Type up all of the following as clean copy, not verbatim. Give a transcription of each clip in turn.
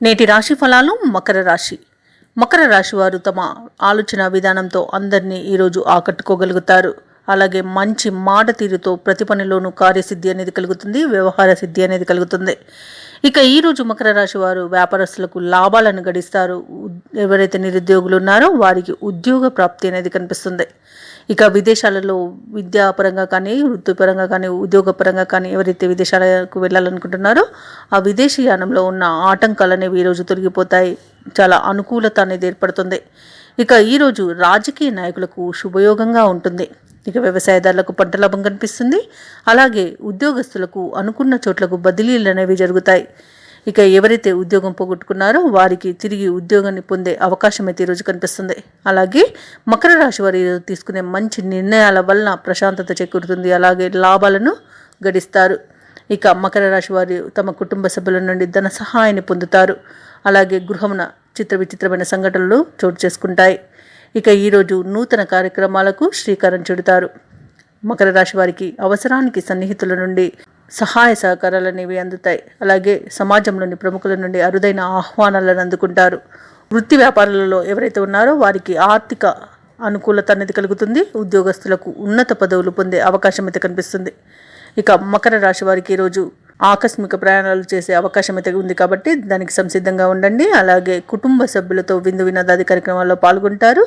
నేటి రాశి ఫలాలు. మకర రాశి వారు తమ ఆలోచన విధానంతో అందరినీ ఈరోజు ఆకట్టుకోగలుగుతారు. అలాగే మంచి మాట తీరుతో ప్రతి పనిలోనూ కార్యసిద్ధి అనేది కలుగుతుంది, వ్యవహార సిద్ధి అనేది కలుగుతుంది. ఇక ఈరోజు మకర రాశి వారు వ్యాపారస్తులకు లాభాలను గడిస్తారు. ఎవరైతే నిరుద్యోగులు ఉన్నారో వారికి ఉద్యోగ ప్రాప్తి అనేది కనిపిస్తుంది. ఇక విదేశాలలో విద్యాపరంగా కానీ, వృత్తిపరంగా కానీ, ఉద్యోగపరంగా కానీ ఎవరైతే విదేశాలకు వెళ్ళాలనుకుంటున్నారో ఆ విదేశీయానంలో ఉన్న ఆటంకాలు అనేవి ఈరోజు తొలగిపోతాయి. చాలా అనుకూలత అనేది ఏర్పడుతుంది. ఇక ఈరోజు రాజకీయ నాయకులకు శుభయోగంగా ఉంటుంది. ఇక వ్యవసాయదారులకు పంట లాభం కనిపిస్తుంది. అలాగే ఉద్యోగస్తులకు అనుకున్న చోట్లకు బదిలీలు అనేవి జరుగుతాయి. ఇక ఎవరైతే ఉద్యోగం పోగొట్టుకున్నారో వారికి తిరిగి ఉద్యోగాన్ని పొందే అవకాశం అయితే ఈరోజు కనిపిస్తుంది. అలాగే మకర రాశి వారు తీసుకునే మంచి నిర్ణయాల వలన ప్రశాంతత చేకూరుతుంది. అలాగే లాభాలను గడిస్తారు. ఇక మకర రాశి వారు తమ కుటుంబ సభ్యుల నుండి ధన సహాయాన్ని పొందుతారు. అలాగే గృహమున విచిత్రమైన సంఘటనలు చోటు చేసుకుంటాయి. ఇక ఈరోజు నూతన కార్యక్రమాలకు శ్రీకారం చుడతారు. మకర రాశి వారికి అవసరానికి సన్నిహితుల నుండి సహాయ సహకారాలు అనేవి అందుతాయి. అలాగే సమాజంలోని ప్రముఖుల నుండి అరుదైన ఆహ్వానాలను అందుకుంటారు. వృత్తి వ్యాపారాలలో ఎవరైతే ఉన్నారో వారికి ఆర్థిక అనుకూలత అనేది కలుగుతుంది. ఉద్యోగస్తులకు ఉన్నత పదవులు పొందే అవకాశం అయితే కనిపిస్తుంది. ఇక మకర రాశి వారికి ఈరోజు ఆకస్మిక ప్రయాణాలు చేసే అవకాశం అయితే ఉంది కాబట్టి దానికి సంసిద్ధంగా ఉండండి. అలాగే కుటుంబ సభ్యులతో విందు వినోదాది కార్యక్రమాల్లో పాల్గొంటారు.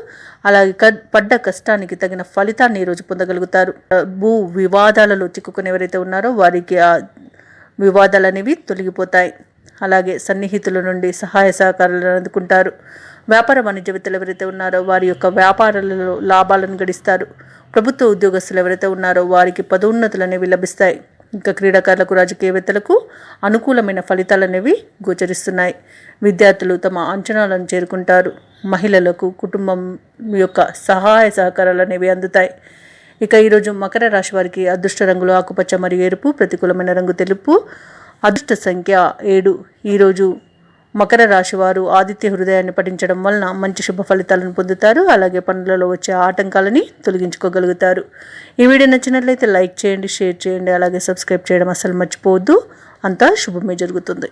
అలాగే పడ్డ కష్టానికి తగిన ఫలితాన్ని ఈరోజు పొందగలుగుతారు. భూ వివాదాలలో చిక్కుకుని ఎవరైతే ఉన్నారో వారికి ఆ వివాదాలు అనేవి తొలగిపోతాయి. అలాగే సన్నిహితుల నుండి సహాయ సహకారాలను అందుకుంటారు. వ్యాపార వాణిజ్యవేత్తలు ఎవరైతే ఉన్నారో వారి యొక్క వ్యాపారాలలో లాభాలను గడిస్తారు. ప్రభుత్వ ఉద్యోగస్తులు ఎవరైతే ఉన్నారో వారికి పదోన్నతులు అనేవి లభిస్తాయి. ఇంకా క్రీడాకారులకు, రాజకీయవేత్తలకు అనుకూలమైన ఫలితాలు అనేవి గోచరిస్తున్నాయి. విద్యార్థులు తమ అంచనాలను చేరుకుంటారు. మహిళలకు కుటుంబం యొక్క సహాయ సహకారాలు అనేవి అందుతాయి. ఇక ఈరోజు మకర రాశి వారికి అదృష్ట రంగులు ఆకుపచ్చ మరియు ఎరుపు, ప్రతికూలమైన రంగు తెలుపు, అదృష్ట సంఖ్య 7. ఈరోజు మకర రాశి వారు ఆదిత్య హృదయాన్ని పఠించడం వలన మంచి శుభ ఫలితాలను పొందుతారు. అలాగే పనులలో వచ్చే ఆటంకాలని తొలగించుకోగలుగుతారు. ఈ వీడియో నచ్చినట్లయితే లైక్ చేయండి, షేర్ చేయండి, అలాగే సబ్స్క్రైబ్ చేయడం అస్సలు మర్చిపోవద్దు. అంతా శుభమే జరుగుతుంది.